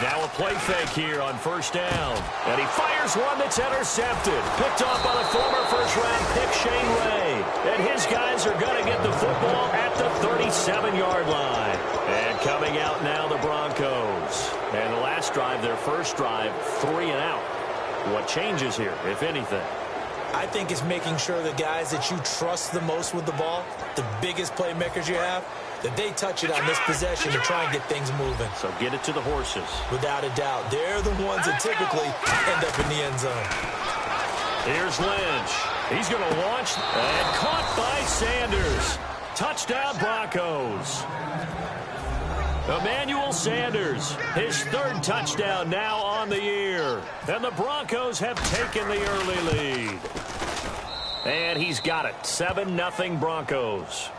Now a play fake here on first down. And he fires one that's intercepted. Picked off by the former first-round pick, Shane Ray. And his guys are going to get the football at the 37-yard line. And coming out now, the Broncos. And the last drive, their first drive, 3 and out. What changes here, if anything? I think it's making sure the guys that you trust the most with the ball, the biggest playmakers you have, that they touch it on this possession to try and get things moving. So get it to the horses. Without a doubt. They're the ones that typically end up in the end zone. Here's Lynch. He's going to launch and caught by Sanders. Touchdown, Broncos. Emmanuel Sanders, his third touchdown now on the year. And the Broncos have taken the early lead. And he's got it. 7-0 Broncos.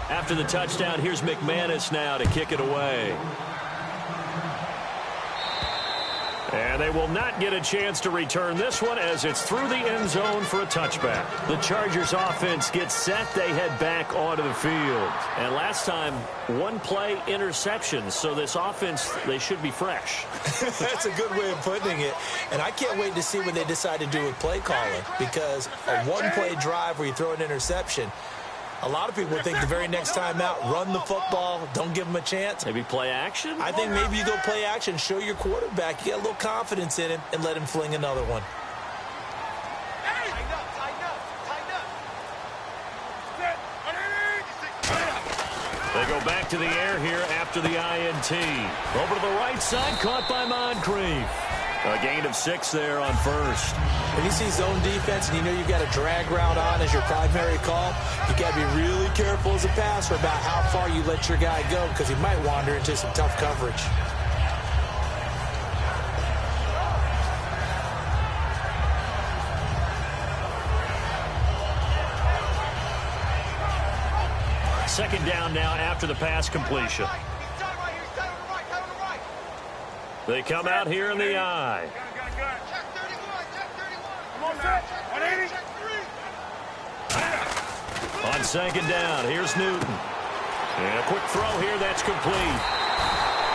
After the touchdown, here's McManus now to kick it away. And they will not get a chance to return this one as it's through the end zone for a touchback. The Chargers offense gets set. They head back onto the field. And last time, one play interception. So this offense, they should be fresh. That's a good way of putting it. And I can't wait to see what they decide to do with play calling. Because a one-play drive where you throw an interception, a lot of people think the very next time out, run the football, don't give them a chance. Maybe play action? I think maybe you go play action, show your quarterback, you get a little confidence in him, and let him fling another one. They go back to the air here after the INT. Over to the right side, caught by Moncrief. A gain of 6 there on first. When you see zone defense and you know you've got a drag route on as your primary call, you got to be really careful as a passer about how far you let your guy go because he might wander into some tough coverage. Second down now after the pass completion. They come out here in the eye. On second down, here's Newton. And a quick throw here, that's complete.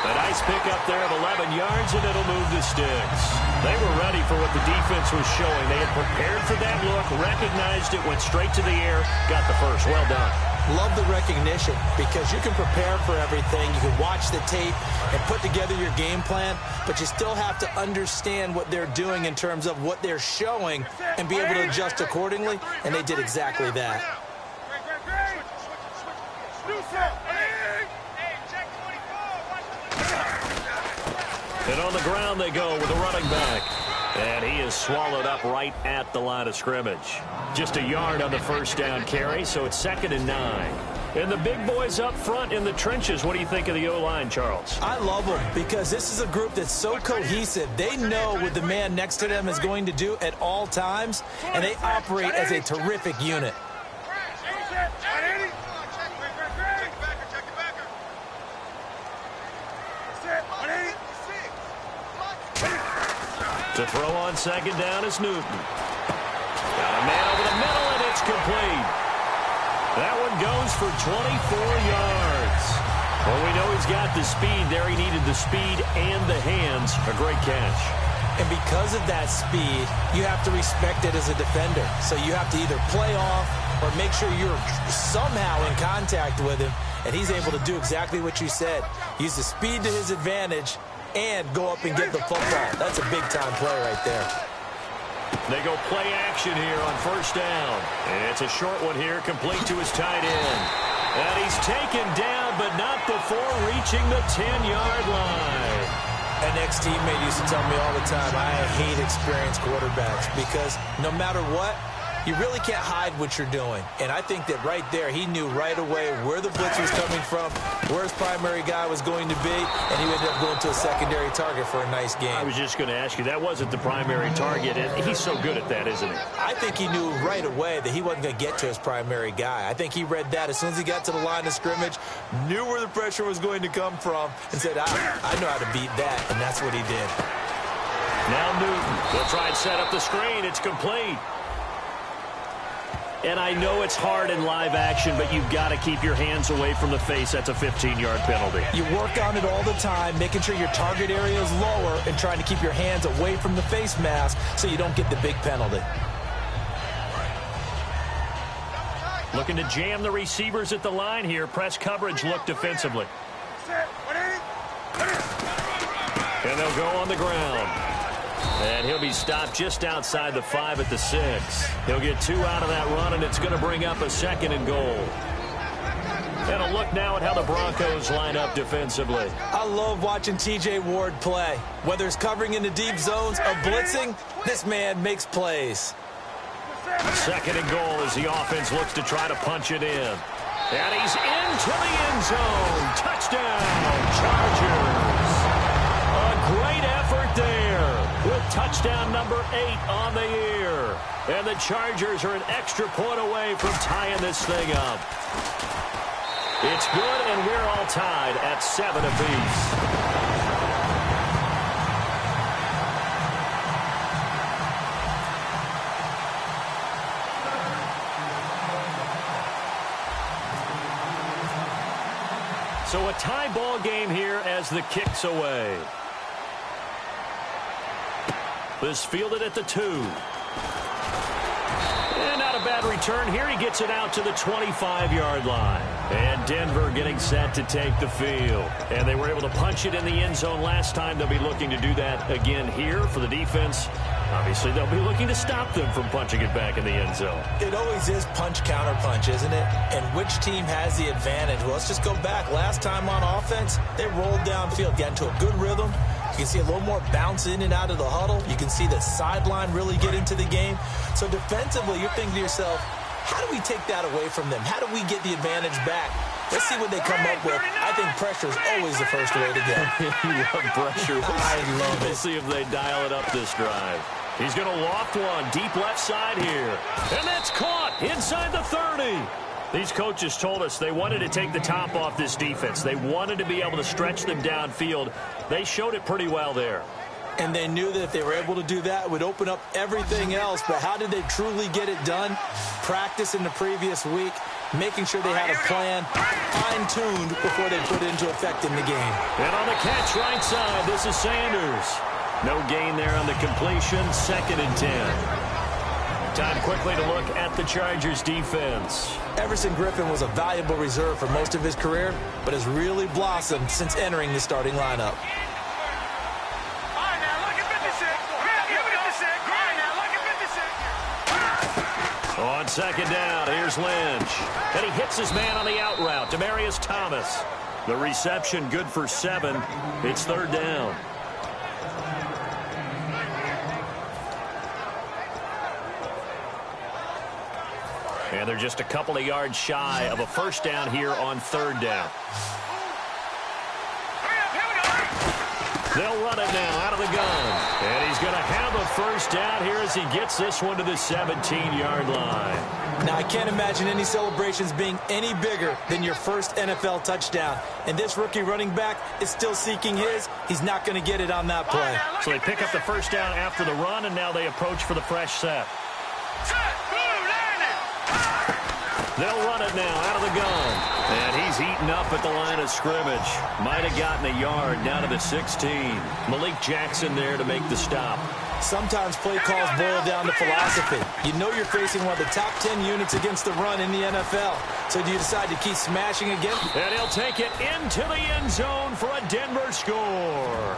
A nice pickup there of 11 yards, and it'll move the sticks. They were ready for what the defense was showing. They had prepared for that look, recognized it, went straight to the air, got the first. Well done. Love the recognition because you can prepare for everything. You can watch the tape and put together your game plan, but you still have to understand what they're doing in terms of what they're showing and be able to adjust accordingly, and they did exactly that. And on the ground they go with a running back. And he is swallowed up right at the line of scrimmage. Just a yard on the first down carry, so it's 2nd and 9. And the big boys up front in the trenches, what do you think of the O-line, Charles? I love them because this is a group that's so cohesive. They know what the man next to them is going to do at all times, and they operate as a terrific unit. To throw on second down is Newton. Got a man over the middle, and it's complete. That one goes for 24 yards. Well, we know he's got the speed there. He needed the speed and the hands. A great catch. And because of that speed, you have to respect it as a defender. So you have to either play off or make sure you're somehow in contact with him, and he's able to do exactly what you said. Use the speed to his advantage and go up and get the football. That's a big-time play right there. They go play action here on first down. And it's a short one here, complete to his tight end. And he's taken down, but not before reaching the 10-yard line. An ex-teammate used to tell me all the time, I hate experienced quarterbacks because no matter what, you really can't hide what you're doing. And I think that right there, he knew right away where the blitz was coming from, where his primary guy was going to be, and he ended up going to a secondary target for a nice game. I was just going to ask you, that wasn't the primary target, and he's so good at that, isn't he? I think he knew right away that he wasn't going to get to his primary guy. I think he read that as soon as he got to the line of scrimmage, knew where the pressure was going to come from, and said, I know how to beat that, and that's what he did. Now Newton will try and set up the screen. It's complete. And I know it's hard in live action, but you've got to keep your hands away from the face. That's a 15-yard penalty. You work on it all the time, making sure your target area is lower and trying to keep your hands away from the face mask so you don't get the big penalty. Looking to jam the receivers at the line here. Press coverage look defensively. And they'll go on the ground. And he'll be stopped just outside the 5 at the 6. He'll get 2 out of that run, and it's going to bring up a 2nd and goal. And a look now at how the Broncos line up defensively. I love watching T.J. Ward play. Whether it's covering in the deep zones or blitzing, this man makes plays. 2nd and goal as the offense looks to try to punch it in. And he's into the end zone. Touchdown, Chargers. A great effort there with touchdown number 8 on the year. And the Chargers are an extra point away from tying this thing up. It's good, and we're all tied at 7 apiece. So a tie ball game here as the kick's away. This fielded at the 2. And not a bad return here. He gets it out to the 25-yard line. And Denver getting set to take the field. And they were able to punch it in the end zone last time. They'll be looking to do that again here for the defense. Obviously, they'll be looking to stop them from punching it back in the end zone. It always is punch-counter-punch, isn't it? And which team has the advantage? Well, let's just go back. Last time on offense, they rolled downfield, got into a good rhythm. You can see a little more bounce in and out of the huddle. You can see the sideline really get into the game. So defensively, you're thinking to yourself, how do we take that away from them? How do we get the advantage back? Let's see what they come up with. I think pressure is always the first way to go. You love pressure. I love it. We'll see if they dial it up this drive. He's going to loft one deep left side here. And that's caught inside the 30. These coaches told us they wanted to take the top off this defense. They wanted to be able to stretch them downfield. They showed it pretty well there. And they knew that if they were able to do that, it would open up everything else. But how did they truly get it done? Practice in the previous week, making sure they had a plan, fine-tuned before they put it into effect in the game. And on the catch right side, this is Sanders. No gain there on the completion, 2nd and 10. Time quickly to look at the Chargers defense. Everson Griffin was a valuable reserve for most of his career, but has really blossomed since entering the starting lineup. On 2nd down, here's Lynch. And he hits his man on the out route, Demaryius Thomas. The reception good for 7. It's 3rd down. And they're just a couple of yards shy of a first down here on 3rd down. They'll run it now out of the gun. And he's going to have a first down here as he gets this one to the 17-yard line. Now, I can't imagine any celebrations being any bigger than your first NFL touchdown. And this rookie running back is still seeking his. He's not going to get it on that play. So they pick up the first down after the run, and now they approach for the fresh set. They'll run it now out of the gun. And he's eaten up at the line of scrimmage. Might have gotten a yard down to the 16. Malik Jackson there to make the stop. Sometimes play calls boil down to philosophy. You know you're facing one of the top 10 units against the run in the NFL. So do you decide to keep smashing again? And he'll take it into the end zone for a Denver score.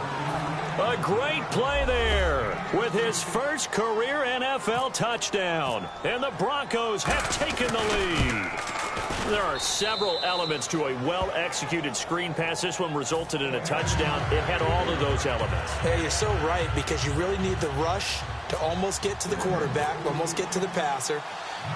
A great play there with his first career NFL touchdown. And the Broncos have taken the lead. There are several elements to a well-executed screen pass. This one resulted in a touchdown. It had all of those elements. Hey, you're so right, because you really need the rush to almost get to the quarterback, almost get to the passer.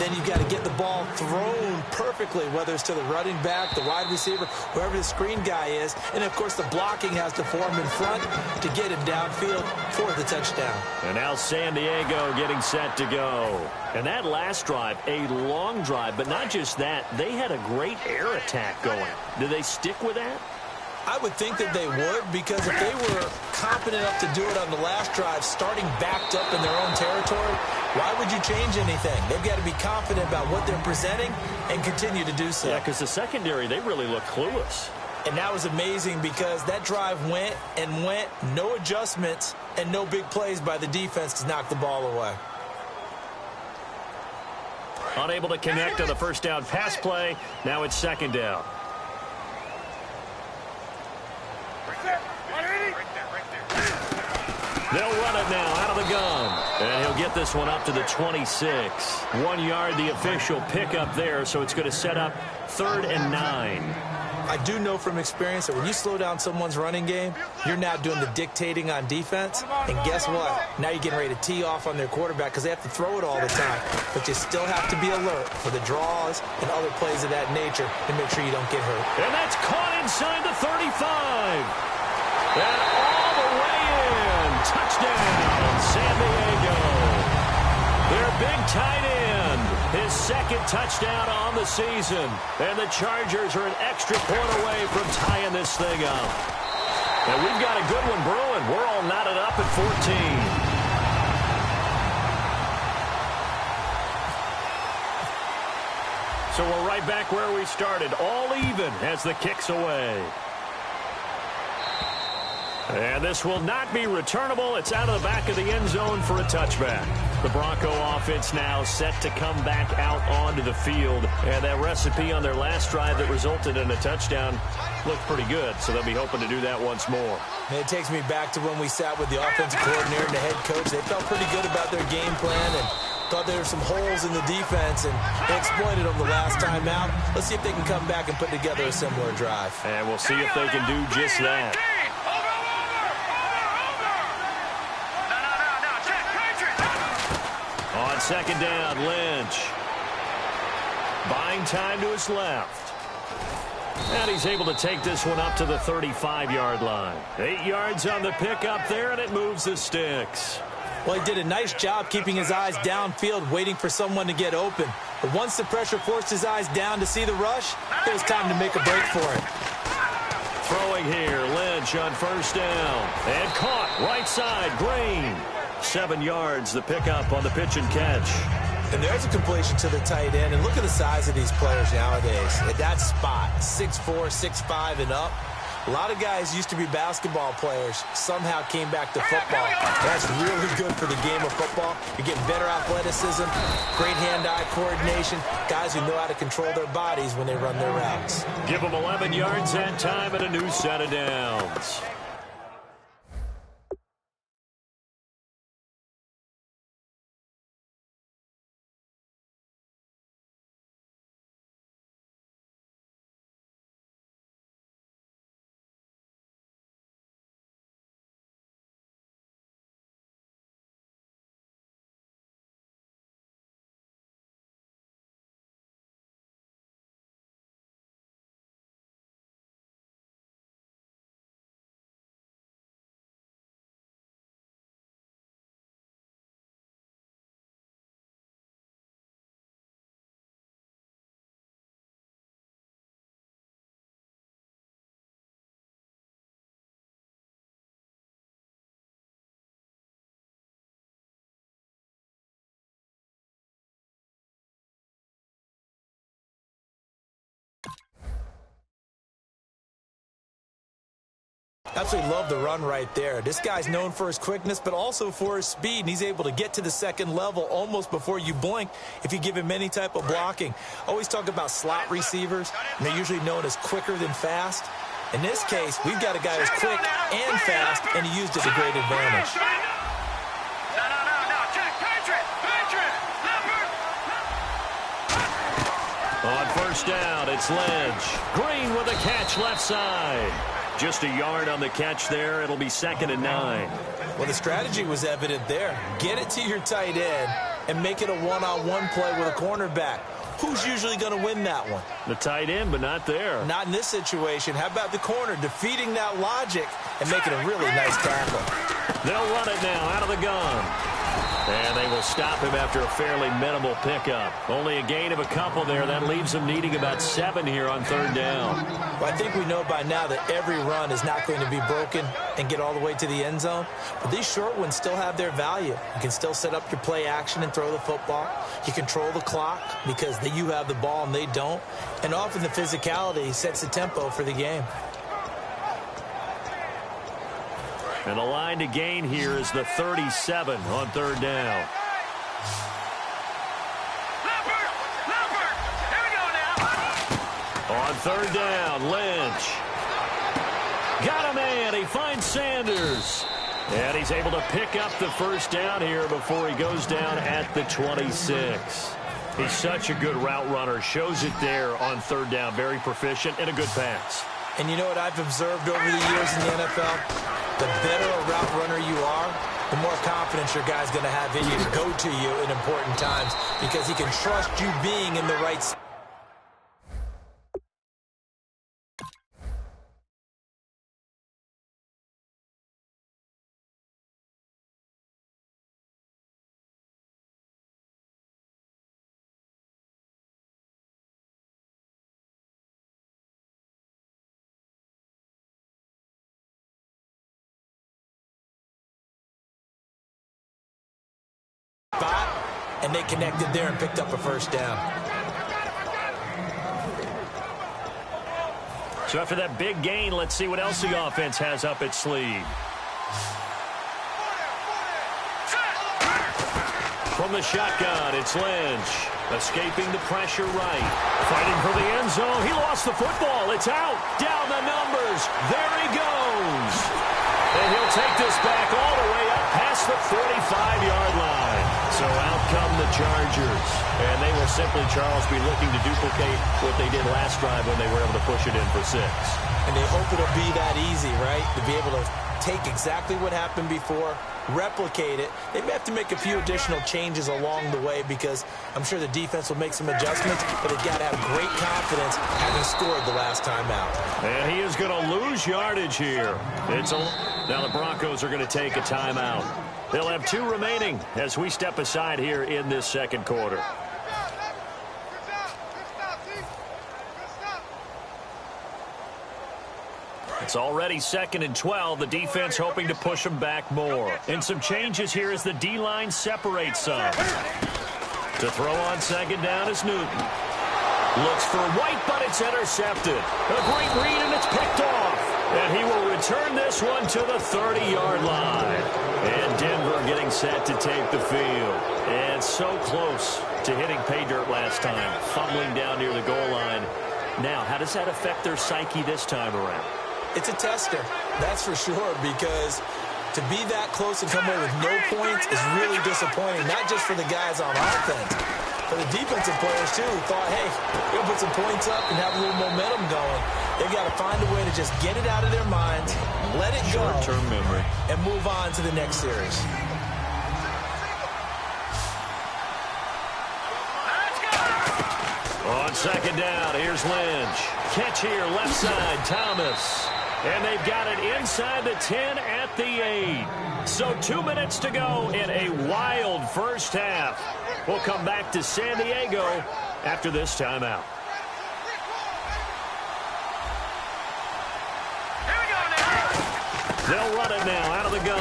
Then you've got to get the ball thrown perfectly, whether it's to the running back, the wide receiver, whoever the screen guy is. And, of course, the blocking has to form in front to get him downfield for the touchdown. And now San Diego getting set to go. And that last drive, a long drive, but not just that. They had a great air attack going. Do they stick with that? I would think that they would, because if they were confident enough to do it on the last drive, starting backed up in their own territory, why would you change anything? They've got to be confident about what they're presenting and continue to do so. Yeah, because the secondary, they really look clueless. And that was amazing because that drive went and went, no adjustments, and no big plays by the defense to knock the ball away. Unable to connect on the first down pass play. Now it's second down. They'll run it now out of the gun. And he'll get this one up to the 26. 1 yard, the official pickup there, so it's going to set up 3rd and 9. I do know from experience that when you slow down someone's running game, you're now doing the dictating on defense. And guess what? Now you're getting ready to tee off on their quarterback because they have to throw it all the time. But you still have to be alert for the draws and other plays of that nature to make sure you don't get hurt. And that's caught inside the 35. And all the way in. Touchdown, San Diego. Their big tight end, his second touchdown on the season. And the Chargers are an extra point away from tying this thing up. And we've got a good one brewing. We're all knotted up at 14. So we're right back where we started, all even as the kick's away. And this will not be returnable. It's out of the back of the end zone for a touchback. The Bronco offense now set to come back out onto the field. And that recipe on their last drive that resulted in a touchdown looked pretty good. So they'll be hoping to do that once more. And it takes me back to when we sat with the offensive coordinator and the head coach. They felt pretty good about their game plan and thought there were some holes in the defense, and they exploited them the last time out. Let's see if they can come back and put together a similar drive. And we'll see if they can do just that. On second down, Lynch. Buying time to his left. And he's able to take this one up to the 35-yard line. 8 yards on the pickup there, and it moves the sticks. Well, he did a nice job keeping his eyes downfield, waiting for someone to get open. But once the pressure forced his eyes down to see the rush, it was time to make a break for it. Throwing here, Lynch on first down. And caught right side, Green. 7 yards, the pickup on the pitch and catch. And there's a completion to the tight end. And look at the size of these players nowadays. At that spot, 6'4", 6'5", and up. A lot of guys used to be basketball players, somehow came back to football. That's really good for the game of football. You're getting better athleticism, great hand-eye coordination, guys who know how to control their bodies when they run their routes. Give them 11 yards that time and a new set of downs. Absolutely love the run right there. This guy's known for his quickness, but also for his speed, and he's able to get to the second level almost before you blink if you give him any type of blocking. Always talk about slot receivers, and they're usually known as quicker than fast. In this case, we've got a guy who's quick and fast, and he used it to great advantage. On first down, it's Lynch. Green with a catch left side. Just a yard on the catch there. It'll be 2nd and 9. Well, the strategy was evident there. Get it to your tight end and make it a one-on-one play with a cornerback. Who's usually going to win that one? The tight end, but not there. Not in this situation. How about the corner defeating that logic and making a really nice tackle? They'll run it now out of the gun. And they will stop him after a fairly minimal pickup. Only a gain of a couple there. That leaves him needing about 7 here on third down. Well, I think we know by now that every run is not going to be broken and get all the way to the end zone. But these short ones still have their value. You can still set up your play action and throw the football. You control the clock because you have the ball and they don't. And often the physicality sets the tempo for the game. And the line to gain here is the 37 on third down. On third down, Lynch. Got a man. He finds Sanders. And he's able to pick up the first down here before he goes down at the 26. He's such a good route runner. Shows it there on third down. Very proficient and a good pass. And you know what I've observed over the years in the NFL? The better a route runner you are, the more confidence your guy's going to have in you to go to you in important times because he can trust you being in the right spot. And they connected there and picked up a first down. So after that big gain, let's see what else the offense has up its sleeve. From the shotgun, it's Lynch. Escaping the pressure right. Fighting for the end zone. He lost the football. It's out. Down the numbers. There he goes. And he'll take this back all the way up past the 45-yard line. So out come the Chargers. And they will simply, Charles, be looking to duplicate what they did last drive when they were able to push it in for 6. And they hope it'll be that easy, right? To be able to take exactly what happened before, replicate it. They may have to make a few additional changes along the way because I'm sure the defense will make some adjustments, but they've got to have great confidence having scored the last time out. And he is going to lose yardage here. Now the Broncos are going to take a timeout. They'll have 2 remaining as we step aside here in this second quarter. It's already 2nd and 12. The defense hoping to push them back more. And some changes here as the D-line separates some. To throw on second down is Newton. Looks for White, but it's intercepted. A great read, and it's picked off. And he will return this one to the 30-yard line. And Denver getting set to take the field. And so close to hitting pay dirt last time. Fumbling down near the goal line. Now, how does that affect their psyche this time around? It's a tester, that's for sure, because to be that close and come away with no points is really disappointing, not just for the guys on offense, but the defensive players, too, who thought, hey, we'll put some points up and have a little momentum going. They've got to find a way to just get it out of their minds, let it go, short-term memory, and move on to the next series. On second down, here's Lynch. Catch here, left side, Thomas. And they've got it inside the 10 at the 8. So 2 minutes to go in a wild first half. We'll come back to San Diego after this timeout. They'll run it now out of the gun.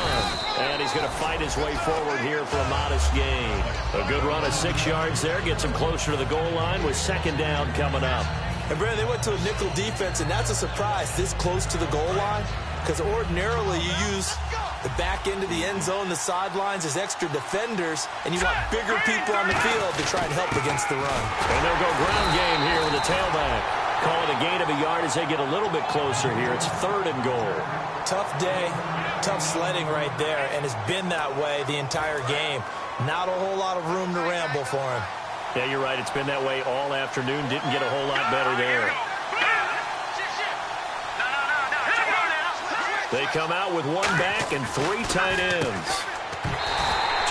And he's going to fight his way forward here for a modest gain. A good run of 6 yards there. Gets him closer to the goal line with second down coming up. And, Brandon, they went to a nickel defense, and that's a surprise this close to the goal line because ordinarily you use the back end of the end zone, the sidelines as extra defenders, and you want bigger people on the field to try and help against the run. And they'll go ground game here with the tailback. Call it a gain of a yard as they get a little bit closer here. It's 3rd and goal. Tough day, tough sledding right there, and it's been that way the entire game. Not a whole lot of room to ramble for him. Yeah, you're right. It's been that way all afternoon. Didn't get a whole lot better there. They come out with 1 back and 3 tight ends.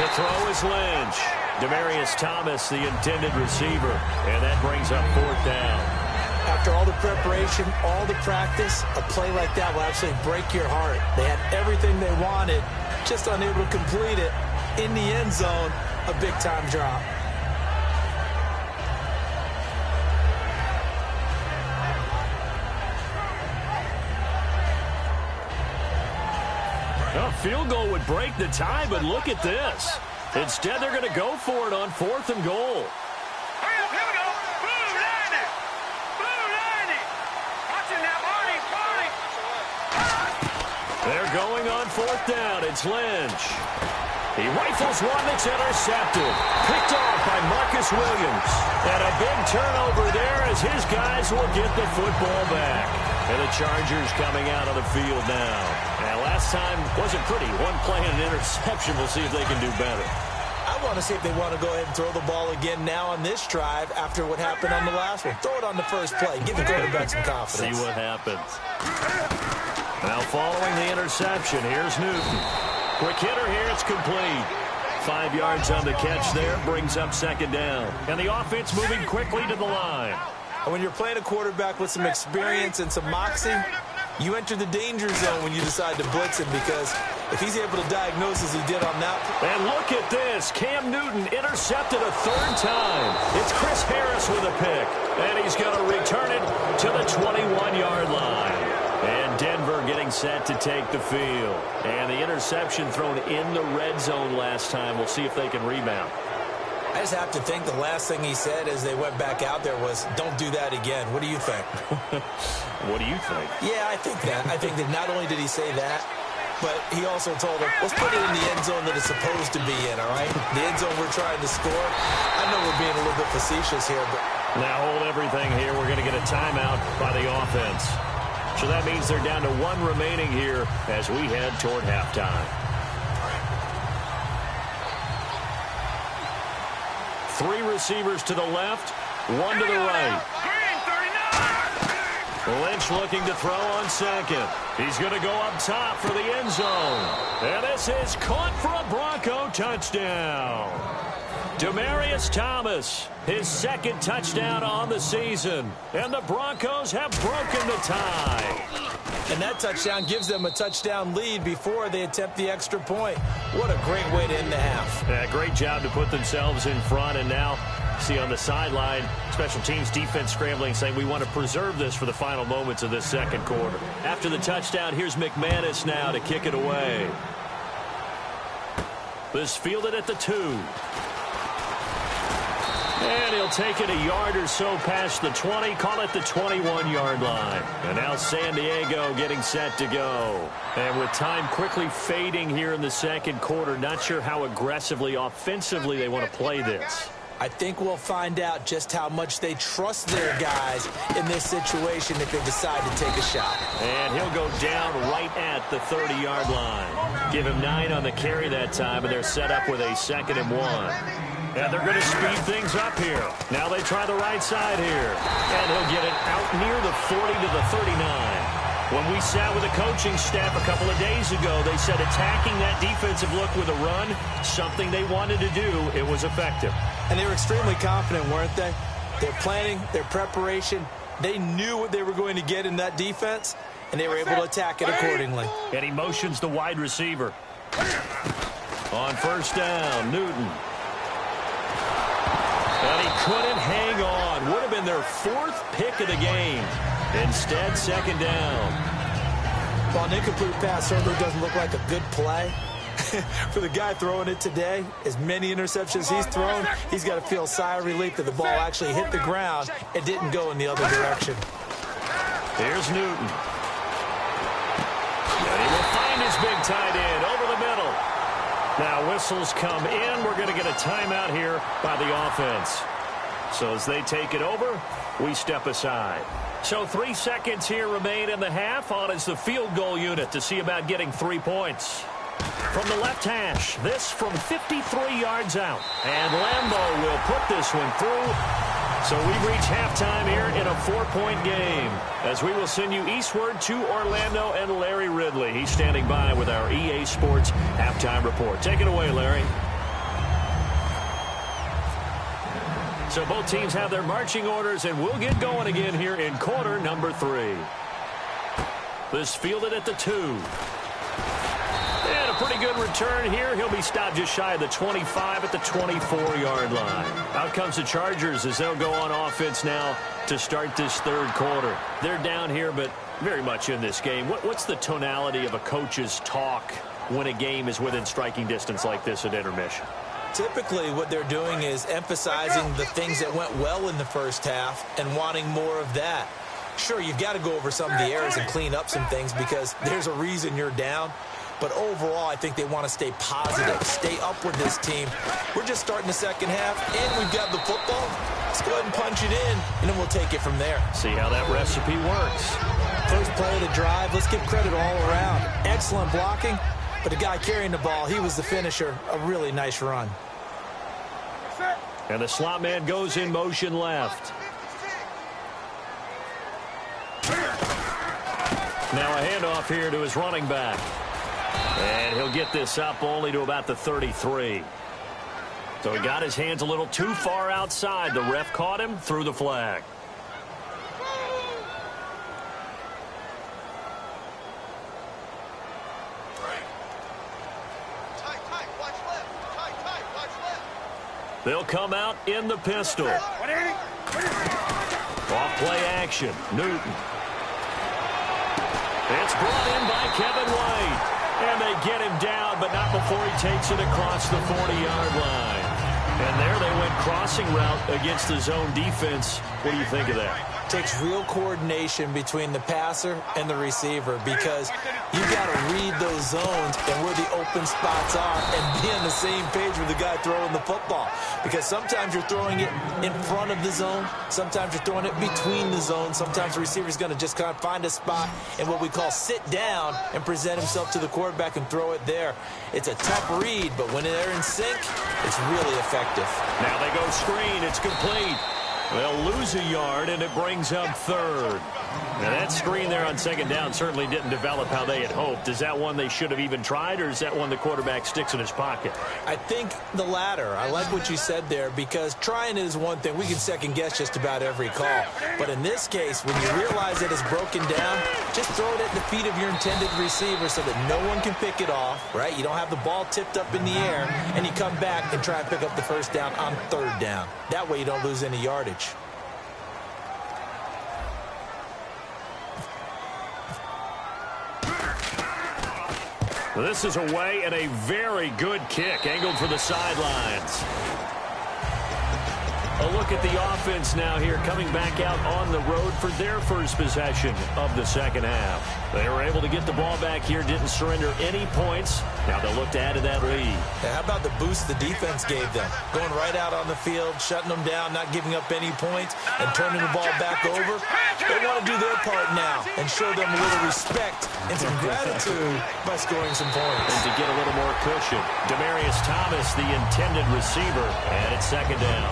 To throw is Lynch. Demaryius Thomas, the intended receiver. And that brings up 4th down. After all the preparation, all the practice, a play like that will actually break your heart. They had everything they wanted, just unable to complete it. in the end zone, a big-time drop. A field goal would break the tie, but look at this. Instead, they're going to go for it on 4th and goal. Hurry up, here we go. Blue 90. Blue 90. Watching that Marty. They're going on 4th down. It's Lynch. He rifles one that's intercepted. Picked off by Marcus Williams. And a big turnover there as his guys will get the football back. And the Chargers coming out on the field now. And last time wasn't pretty. One play and an interception. We'll see if they can do better. I want to see if they want to go ahead and throw the ball again now on this drive after what happened on the last one. Throw it on the first play. Give the quarterback some confidence. See what happens. Now following the interception, here's Newton. Quick hitter here, it's complete. 5 yards on the catch there, brings up 2nd down. And the offense moving quickly to the line. And when you're playing a quarterback with some experience and some moxie, you enter the danger zone when you decide to blitz him, because if he's able to diagnose as he did on that. And look at this. Cam Newton intercepted a 3rd time. It's Chris Harris with a pick. And he's going to return it to the 21-yard line. And Denver getting set to take the field. And the interception thrown in the red zone last time. We'll see if they can rebound. I just have to think the last thing he said as they went back out there was, don't do that again. What do you think? What do you think? Yeah, I think that. I think that not only did he say that, but he also told them, let's put it in the end zone that it's supposed to be in, all right? The end zone we're trying to score. I know we're being a little bit facetious here, but... Now hold everything here. We're going to get a timeout by the offense. So that means they're down to 1 remaining here as we head toward halftime. 3 receivers to the left, 1 to the right. Lynch looking to throw on 2nd. He's going to go up top for the end zone. And this is caught for a Bronco touchdown. Demaryius Thomas, his 2nd touchdown on the season. And the Broncos have broken the tie. And that touchdown gives them a touchdown lead before they attempt the extra point. What a great way to end the half. Yeah, great job to put themselves in front. And now, see on the sideline, special teams defense scrambling, saying we want to preserve this for the final moments of this 2nd quarter. After the touchdown, here's McManus now to kick it away. This fielded at the 2. And he'll take it a yard or so past the 20, call it the 21-yard line. And now San Diego getting set to go. And with time quickly fading here in the 2nd quarter, not sure how aggressively, offensively they want to play this. I think we'll find out just how much they trust their guys in this situation if they decide to take a shot. And he'll go down right at the 30-yard line. Give him 9 on the carry that time, and they're set up with a 2nd and 1. And they're going to speed things up here. Now they try the right side here. And he'll get it out near the 40 to the 39. When we sat with the coaching staff a couple of days ago, they said attacking that defensive look with a run, something they wanted to do, it was effective. And they were extremely confident, weren't they? Their planning, their preparation, they knew what they were going to get in that defense, and they were able to attack it accordingly. And he motions the wide receiver. On 1st down, Newton. And he couldn't hang on. Would have been their 4th pick of the game. Instead, 2nd down. While an incomplete pass certainly doesn't look like a good play, for the guy throwing it today, as many interceptions he's thrown, he's got to feel a sigh of relief that the ball actually hit the ground and didn't go in the other direction. Here's Newton. And he will find his big tight end over the middle. Now whistles come in. We're going to get a timeout here by the offense. So as they take it over, we step aside. So 3 seconds here remain in the half. On is the field goal unit to see about getting 3 points. From the left hash, this from 53 yards out. And Lambeau will put this one through. So we reach halftime here in a 4-point game, as we will send you eastward to Orlando and Larry Ridley. He's standing by with our EA Sports halftime report. Take it away, Larry. So both teams have their marching orders, and we'll get going again here in quarter number 3. This fielded at the 2. And a a pretty good return here. He'll be stopped just shy of the 25 at the 24-yard line. Out comes the Chargers as they'll go on offense now to start this third quarter. They're down here, but very much in this game. What's the tonality of a coach's talk when a game is within striking distance like this at intermission? Typically, what they're doing is emphasizing the things that went well in the first half and wanting more of that. Sure, you've got to go over some of the errors and clean up some things because there's a reason you're down. But overall, I think they want to stay positive, stay up with this team. We're just starting the second half, and we've got the football. Let's go ahead and punch it in, and then we'll take it from there. See how that recipe works. First play of the drive, let's give credit all around. Excellent blocking, but the guy carrying the ball, he was the finisher. A really nice run. And the slot man goes in motion left. Now a handoff here to his running back. And he'll get this up only to about the 33. So he got his hands a little too far outside. The ref caught him, threw the flag. They'll come out in the pistol. Off play action. Newton. It's brought in by Kevin White. And they get him down, but not before he takes it across the 40-yard line. And there they went crossing route against the zone defense. What do you think of that? Takes real coordination between the passer and the receiver because you've got to read those zones and where the open spots are and be on the same page with the guy throwing the football. Because sometimes you're throwing it in front of the zone. Sometimes you're throwing it between the zones. Sometimes the receiver's going to just kind of find a spot and what we call sit down and present himself to the quarterback and throw it there. It's a tough read, but when they're in sync, it's really effective. Now they go screen. It's complete. They'll lose a yard, and it brings up third. Now, that screen there on second down certainly didn't develop how they had hoped. Is that one they should have even tried, or is that one the quarterback sticks in his pocket? I think the latter. I like what you said there because trying is one thing. We can second-guess just about every call. But in this case, when you realize that it's broken down, just throw it at the feet of your intended receiver so that no one can pick it off, right? You don't have the ball tipped up in the air, and you come back and try and pick up the first down on third down. That way you don't lose any yardage. This is away and a very good kick angled for the sidelines. A look at the offense now here coming back out on the road for their first possession of the second half. They were able to get the ball back here, didn't surrender any points. Now they'll look to add to that lead. How about the boost the defense gave them? Going right out on the field, shutting them down, not giving up any points, and turning the ball back over. They want to do their part now and show them a little respect and some gratitude by scoring some points. And to get a little more cushion, Demaryius Thomas, the intended receiver, and it's second down.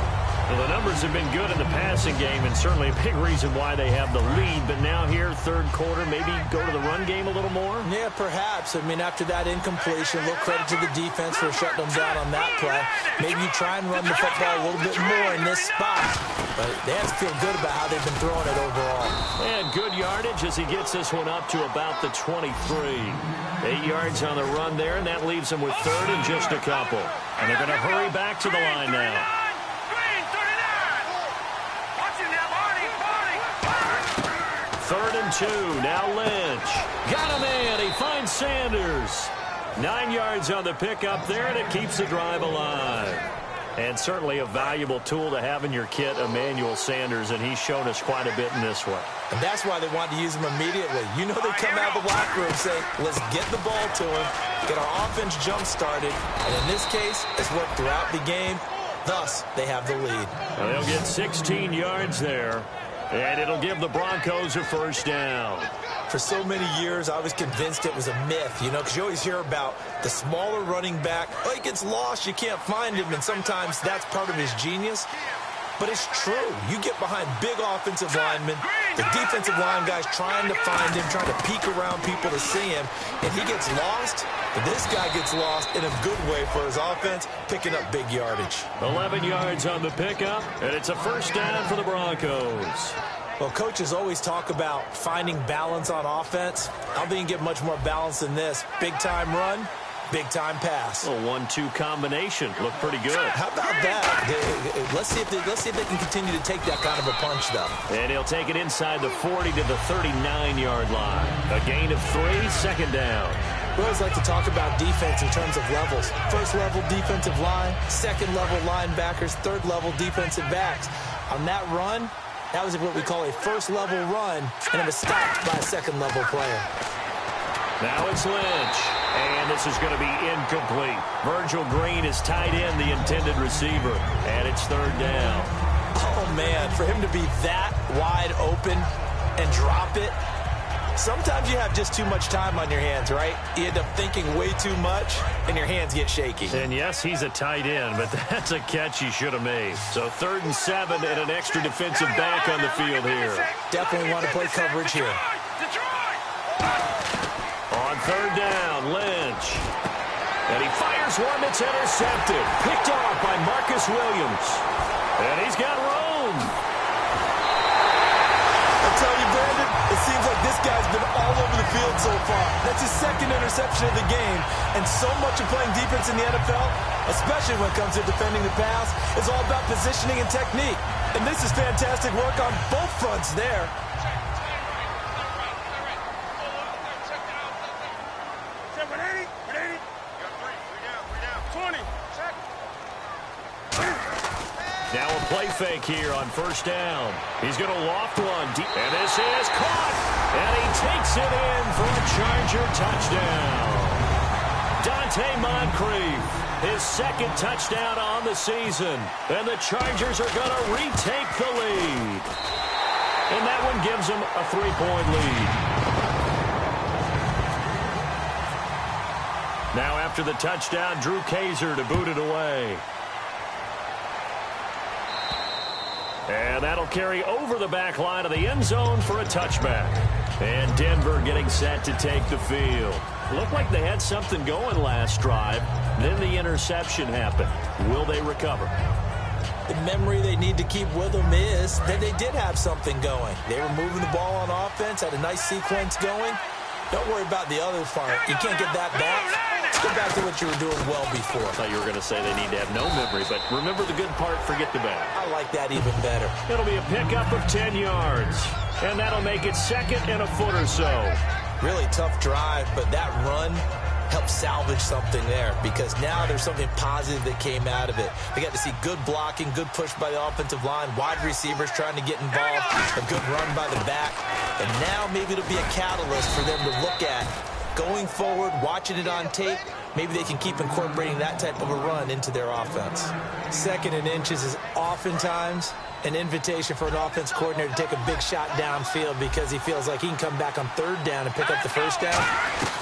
Well, the numbers have been good in the passing game and certainly a big reason why they have the lead. But now here, third quarter, maybe go to the run game a little more? Yeah, perhaps. I mean, after that incompletion, a little credit to the defense for shutting them down on that play. Maybe you try and run the football a little bit more in this spot. But they have to feel good about how they've been throwing it overall. And good yardage as he gets this one up to about the 23. 8 yards on the run there, and that leaves them with third and just a couple. And they're going to hurry back to the line now. Third and 2. Now Lynch. Got him in. He finds Sanders. 9 yards on the pickup there, and it keeps the drive alive. And certainly a valuable tool to have in your kit, Emmanuel Sanders, and he's shown us quite a bit in this one. And that's why they wanted to use him immediately. You know they come out of the locker room and say, let's get the ball to him, get our offense jump-started. And in this case, it's worked throughout the game. Thus, they have the lead. Well, they'll get 16 yards there. And it'll give the Broncos a first down. For so many years, I was convinced it was a myth, you know, because you always hear about the smaller running back. Oh, he gets lost, you can't find him, and sometimes that's part of his genius. But it's true. You get behind big offensive linemen, the defensive line guys trying to find him, trying to peek around people to see him, and he gets lost. But this guy gets lost in a good way for his offense, picking up big yardage. 11 yards on the pickup, and it's a first down for the Broncos. Well, coaches always talk about finding balance on offense. I don't think you can get much more balance than this. Big-time run, Big-time pass. A 1-2 combination. Looked pretty good. How about that? Let's see if they can continue to take that kind of a punch, though. And he'll take it inside the 40 to the 39-yard line. A gain of 3, second down. We always like to talk about defense in terms of levels. First-level defensive line, second-level linebackers, third-level defensive backs. On that run, that was what we call a first-level run, and it was stopped by a second-level player. Now it's Lynch, and this is going to be incomplete. Virgil Green is tied in, the intended receiver, and it's third down. Oh, man, for him to be that wide open and drop it, sometimes you have just too much time on your hands, right? You end up thinking way too much, and your hands get shaky. And, yes, he's a tight end, but that's a catch he should have made. So 3rd and 7 and an extra defensive back on the field here. Definitely want to play coverage here. On 3rd down, Lynch. And he fires one that's intercepted. Picked off by Marcus Williams. And he's got room. I tell you, Brandon, it seems like this guy's been all over the field so far. That's his 2nd interception of the game. And so much of playing defense in the NFL, especially when it comes to defending the pass, is all about positioning and technique. And this is fantastic work on both fronts there. Now a play fake here on 1st down. He's going to loft one deep. And this is caught. And he takes it in for a Charger touchdown. Dante Moncrief, his 2nd touchdown on the season. And the Chargers are going to retake the lead. And that one gives them a 3-point lead. Now after the touchdown, Drew Kaiser to boot it away. And that'll carry over the back line of the end zone for a touchback. And Denver getting set to take the field. Looked like they had something going last drive. Then the interception happened. Will they recover? The memory they need to keep with them is that they did have something going. They were moving the ball on offense, had a nice sequence going. Don't worry about the other part. You can't get that back. Go back to what you were doing well before. I thought you were going to say they need to have no memory, but remember the good part, forget the bad. I like that even better. It'll be a pickup of 10 yards, and that'll make it 2nd and a foot or so. Really tough drive, but that run helped salvage something there because now there's something positive that came out of it. They got to see good blocking, good push by the offensive line, wide receivers trying to get involved, a good run by the back, and now maybe it'll be a catalyst for them to look at going forward, watching it on tape. Maybe they can keep incorporating that type of a run into their offense. 2nd and inches is oftentimes an invitation for an offense coordinator to take a big shot downfield because he feels like he can come back on 3rd down and pick up the 1st down.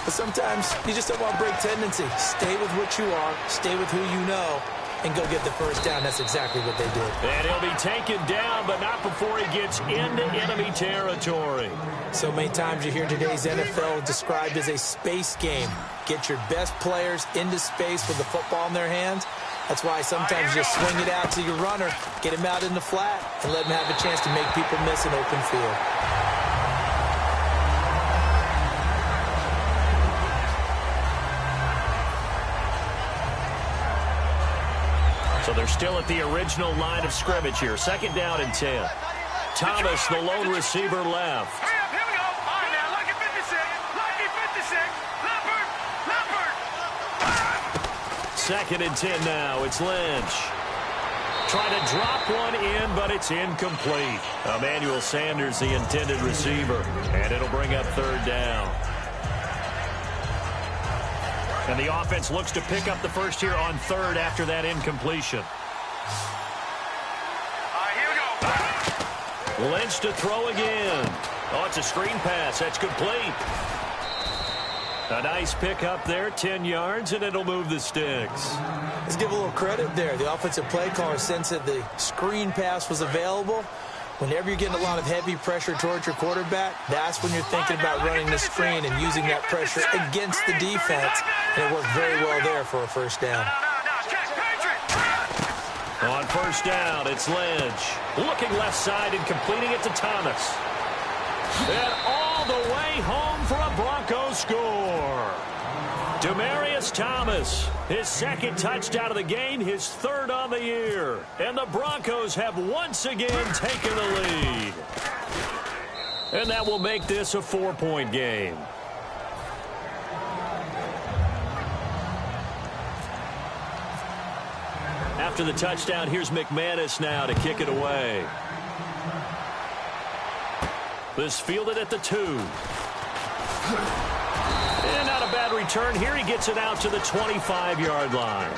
But sometimes you just don't want to break tendency. Stay with what you are, stay with who you know, and go get the 1st down. That's exactly what they did. And he'll be taken down, but not before he gets into enemy territory. So many times you hear today's NFL described as a space game. Get your best players into space with the football in their hands. That's why sometimes you swing it out to your runner, get him out in the flat, and let him have a chance to make people miss an open field. So they're still at the original line of scrimmage here. 2nd down and 10. Thomas, the lone receiver, left. Here we go. All right, now, lucky 56. Lucky 56. Leopard. 2nd and 10 now. It's Lynch. Trying to drop one in, but it's incomplete. Emmanuel Sanders, the intended receiver. And it'll bring up 3rd down. And the offense looks to pick up the first here on 3rd after that incompletion. All right, here we go. Lynch to throw again. Oh, it's a screen pass. That's complete. A nice pickup there, 10 yards, and it'll move the sticks. Let's give a little credit there. The offensive play caller sensed that the screen pass was available. Whenever you're getting a lot of heavy pressure towards your quarterback, that's when you're thinking about running the screen and using that pressure against the defense. And it worked very well there for a 1st down. On 1st down, it's Lynch. Looking left side and completing it to Thomas. And all all the way home for a Broncos score. Demaryius Thomas, his second touchdown of the game, his third on the year. And the Broncos have once again taken the lead. And that will make this a 4-point game. After the touchdown, here's McManus now to kick it away. This fielded at the 2. And not a bad return here. He gets it out to the 25-yard line.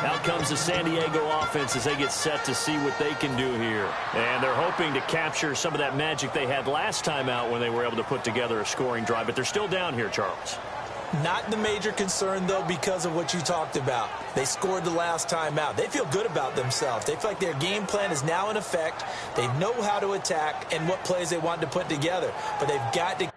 Out comes the San Diego offense as they get set to see what they can do here. And they're hoping to capture some of that magic they had last time out when they were able to put together a scoring drive. But they're still down here, Charles. Not the major concern, though, because of what you talked about. They scored the last time out. They feel good about themselves. They feel like their game plan is now in effect. They know how to attack and what plays they want to put together. But they've got to